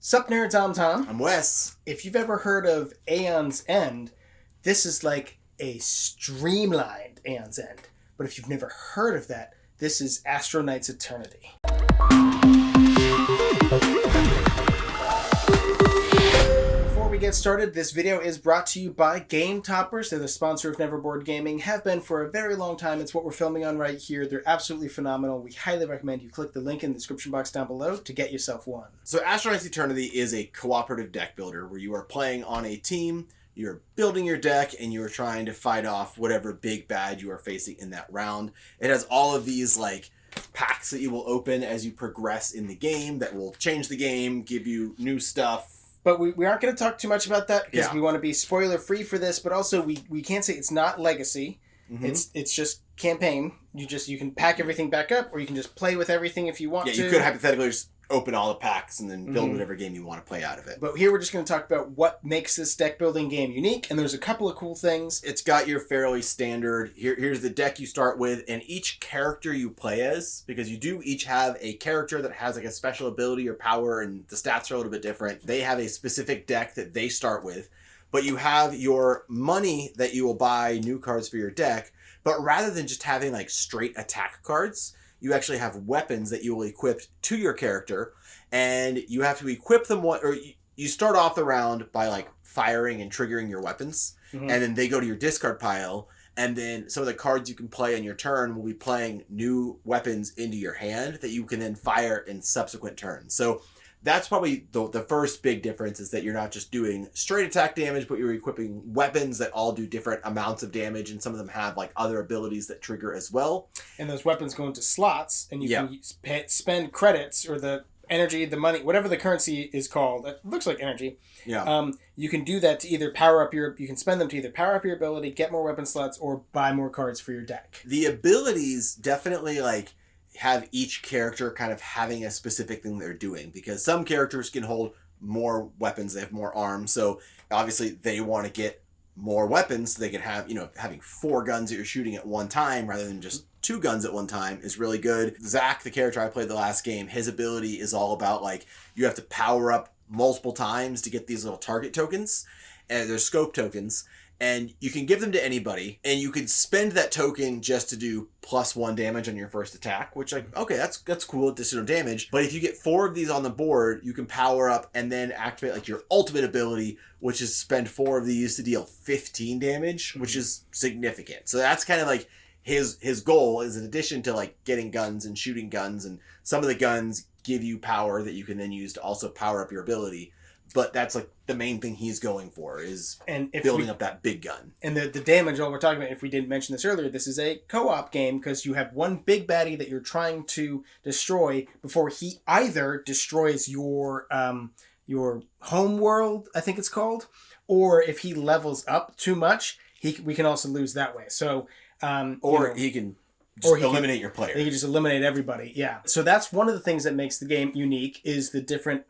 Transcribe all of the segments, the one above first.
Sup nerds, I'm Tom. I'm Wes. If you've ever heard of Aeon's End, this is like a streamlined Aeon's End. But if you've never heard of that, this is Astro Knight's Eternity. Before we get started, this video is brought to you by GameToppers. They're the sponsor of Neverboard Gaming, have been for a very long time. It's what we're filming on right here. They're absolutely phenomenal. We highly recommend you click the link in the description box down below to get yourself one. So Astro Knight's Eternity is a cooperative deck builder where you are playing on a team, you're building your deck, and you're trying to fight off whatever big bad you are facing in that round. It has all of these like packs that you will open as you progress in the game that will change the game, give you new stuff. But we aren't going to talk too much about that because we want to be spoiler free for this. But also we can't say it's not legacy. Mm-hmm. It's just campaign. You can pack everything back up, or you can just play with everything if you want to. Yeah, you could hypothetically just open all the packs and then build whatever game you want to play out of it. But here we're just going to talk about what makes this deck building game unique, and there's a couple of cool things. It's got your fairly standard, here's the deck you start with, and each character you play as, because you do each have a character that has like a special ability or power, and the stats are a little bit different. They have a specific deck that they start with, but you have your money that you will buy new cards for your deck, but rather than just having like straight attack cards, you actually have weapons that you will equip to your character, and you have to equip them you start off the round by like firing and triggering your weapons, and then they go to your discard pile, and then some of the cards you can play on your turn will be playing new weapons into your hand that you can then fire in subsequent turns. So that's probably the first big difference, is that you're not just doing straight attack damage, but you're equipping weapons that all do different amounts of damage, and some of them have like other abilities that trigger as well. And those weapons go into slots, and you can spend credits or the energy, the money, whatever the currency is called. It looks like energy. Yeah. You can do that to either you can spend them to either power up your ability, get more weapon slots, or buy more cards for your deck. The abilities definitely like have each character kind of having a specific thing they're doing, because some characters can hold more weapons, they have more arms, so obviously they want to get more weapons so they can have, having 4 guns that you're shooting at one time rather than just 2 guns at one time is really good. Zach, the character I played the last game, his ability is all about like you have to power up multiple times to get these little target tokens, and they're scope tokens, and you can give them to anybody, and you can spend that token just to do +1 damage on your first attack, which like, okay, that's cool, additional damage. But if you get 4 of these on the board, you can power up and then activate like your ultimate ability, which is spend 4 of these to deal 15 damage, which is significant. So that's kind of like his goal, is in addition to like getting guns and shooting guns, and some of the guns give you power that you can then use to also power up your ability. But that's like the main thing he's going for, is building up that big gun. And the damage, all we're talking about, if we didn't mention this earlier, this is a co-op game, because you have one big baddie that you're trying to destroy before he either destroys your home world, I think it's called, or if he levels up too much, we can also lose that way. So he can eliminate your player. He can just eliminate everybody. Yeah. So that's one of the things that makes the game unique, is the different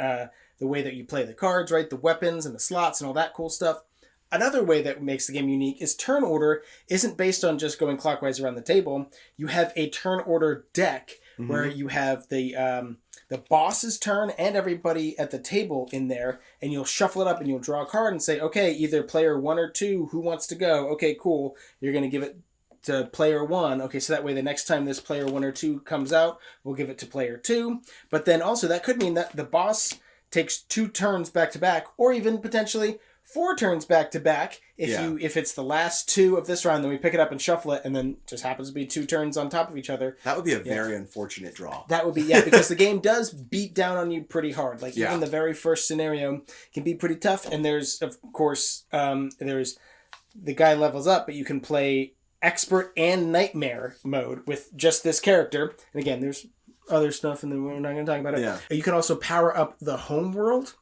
the way that you play the cards, right? The weapons and the slots and all that cool stuff. Another way that makes the game unique is turn order isn't based on just going clockwise around the table. You have a turn order deck where you have the boss's turn and everybody at the table in there, and you'll shuffle it up and you'll draw a card and say, okay, either player 1 or 2, who wants to go? Okay, cool. You're going to give it to player 1. Okay, so that way the next time this player 1 or 2 comes out, we'll give it to player 2. But then also that could mean that the boss takes 2 turns back to back, or even potentially 4 turns back to back. If it's the last 2 of this round, then we pick it up and shuffle it, and then just happens to be 2 turns on top of each other. That would be a very unfortunate draw. That would be, because the game does beat down on you pretty hard. Like even the very first scenario can be pretty tough, and there's of course there's the guy levels up, but you can play expert and nightmare mode with just this character. And again, there's other stuff, and then we're not going to talk about it. Yeah. You can also power up the home world,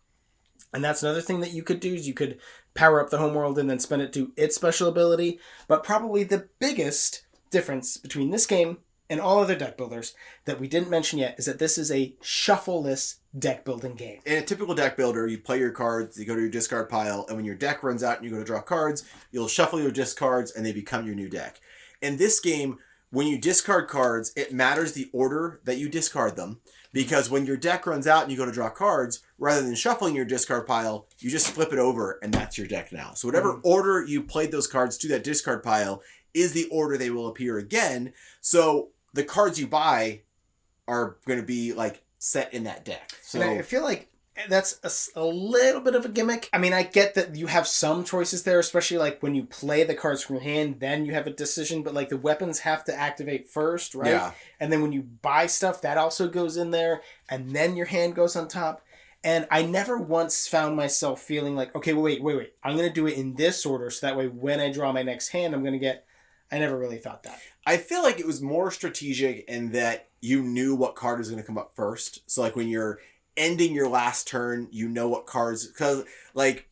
and that's another thing that you could do, is you could power up the home world and then spend it to its special ability. But probably the biggest difference between this game and all other deck builders that we didn't mention yet is that this is a shuffleless deck building game. In a typical deck builder, you play your cards, you go to your discard pile, and when your deck runs out and you go to draw cards, you'll shuffle your discards and they become your new deck. In this game, when you discard cards, it matters the order that you discard them. Because when your deck runs out and you go to draw cards, rather than shuffling your discard pile, you just flip it over and that's your deck now. So whatever order you played those cards to that discard pile is the order they will appear again. So the cards you buy are going to be like set in that deck. So and I feel like that's a little bit of a gimmick. I mean, I get that you have some choices there, especially like when you play the cards from your hand, then you have a decision, but like the weapons have to activate first, right? Yeah. And then when you buy stuff, that also goes in there, and then your hand goes on top. And I never once found myself feeling like, okay, wait. I'm going to do it in this order, so that way when I draw my next hand, I'm going to get... I never really thought that. I feel like it was more strategic in that you knew what card was going to come up first. So like when you're ending your last turn, you know what cards... Because like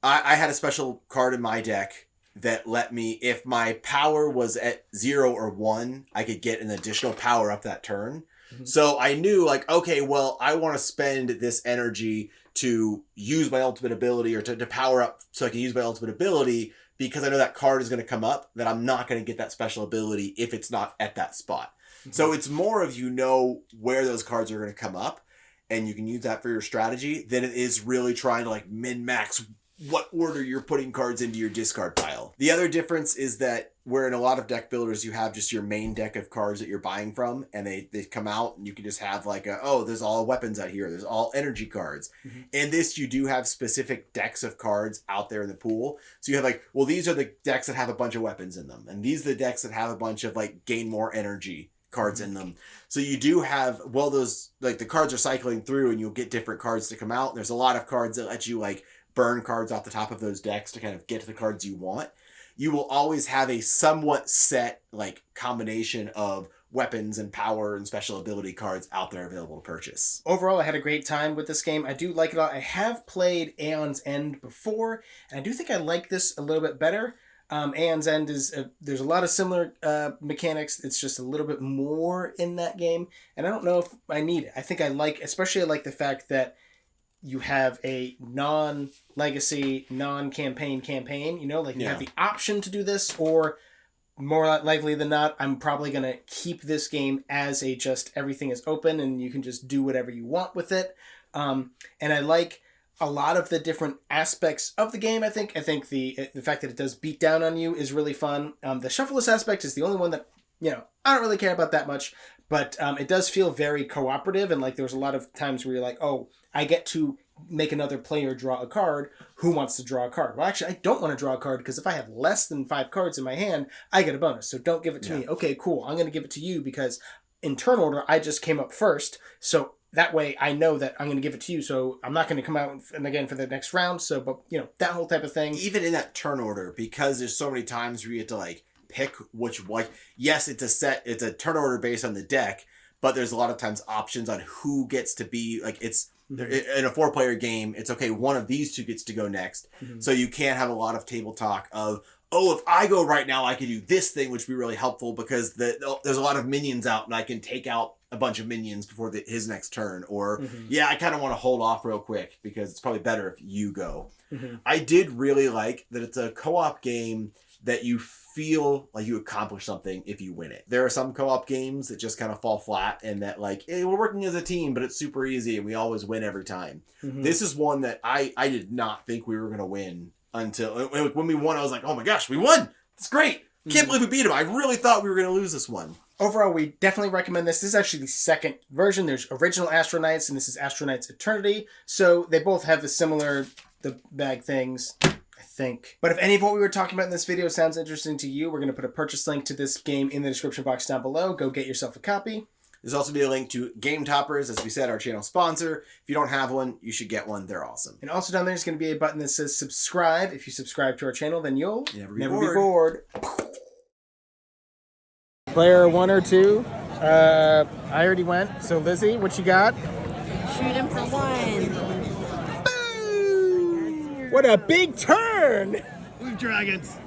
I had a special card in my deck that let me... If my power was at 0 or 1, I could get an additional power up that turn. So I knew like, okay, well, I want to spend this energy to use my ultimate ability or to power up so I can use my ultimate ability because I know that card is going to come up, that I'm not going to get that special ability if it's not at that spot. So it's more of you know where those cards are going to come up and you can use that for your strategy than it is really trying to like min-max what order you're putting cards into your discard pile. The other difference is that where in a lot of deck builders you have just your main deck of cards that you're buying from and they come out and you can just have like there's all weapons out here, there's all energy cards. In this you do have specific decks of cards out there in the pool. So you have like, well, these are the decks that have a bunch of weapons in them and these are the decks that have a bunch of like gain more energy cards in them. So you do have, well, those like the cards are cycling through and you'll get different cards to come out. And there's a lot of cards that let you like burn cards off the top of those decks to kind of get to the cards you want. You will always have a somewhat set like combination of weapons and power and special ability cards out there available to purchase. Overall, I had a great time with this game. I do like it a lot. I have played Aeon's End before, and I do think I like this a little bit better. Aeon's End is there's a lot of similar mechanics. It's just a little bit more in that game, and I don't know if I need it. I think I like the fact that you have a non-legacy, non-campaign campaign. You know, like you have the option to do this, or more likely than not, I'm probably going to keep this game as a just everything is open and you can just do whatever you want with it. And I like a lot of the different aspects of the game. I think the fact that it does beat down on you is really fun. The Shuffleless aspect is the only one that, you know, I don't really care about that much, but it does feel very cooperative. And like, there's a lot of times where you're like, oh, I get to make another player draw a card. Who wants to draw a card? Well, actually, I don't want to draw a card because if I have less than 5 cards in my hand, I get a bonus. So don't give it to me. Okay, cool. I'm going to give it to you because in turn order, I just came up first. So that way I know that I'm going to give it to you. So I'm not going to come out and again for the next round. So, but you know, that whole type of thing. Even in that turn order, because there's so many times where you get to like pick which, like, yes, it's a turn order based on the deck, but there's a lot of times options on who gets to be like, it's in a 4-player game, it's okay, one of these two gets to go next. So you can't have a lot of table talk of, oh, if I go right now, I can do this thing, which would be really helpful because there's a lot of minions out and I can take out a bunch of minions before his next turn. Or, yeah, I kind of want to hold off real quick because it's probably better if you go. I did really like that it's a co-op game that you feel like you accomplish something if you win it. There are some co-op games that just kind of fall flat and that like, hey, we're working as a team, but it's super easy and we always win every time. This is one that I did not think we were going to win until when we won. I was like, oh my gosh, we won. It's great. Can't believe we beat him. I really thought we were going to lose this one. Overall, we definitely recommend this. This is actually the second version. There's original Astro Knights and this is Astro Knights Eternity. So they both have the similar bag things, I think. But if any of what we were talking about in this video sounds interesting to you, we're going to put a purchase link to this game in the description box down below. Go get yourself a copy. There's also be a link to GameToppers, as we said, our channel sponsor. If you don't have one, you should get one. They're awesome. And also down there is going to be a button that says subscribe. If you subscribe to our channel, then you'll never be bored. Player 1 or 2. I already went. So Lizzie, what you got? Shoot him for 1. What a big turn! Blue Dragons.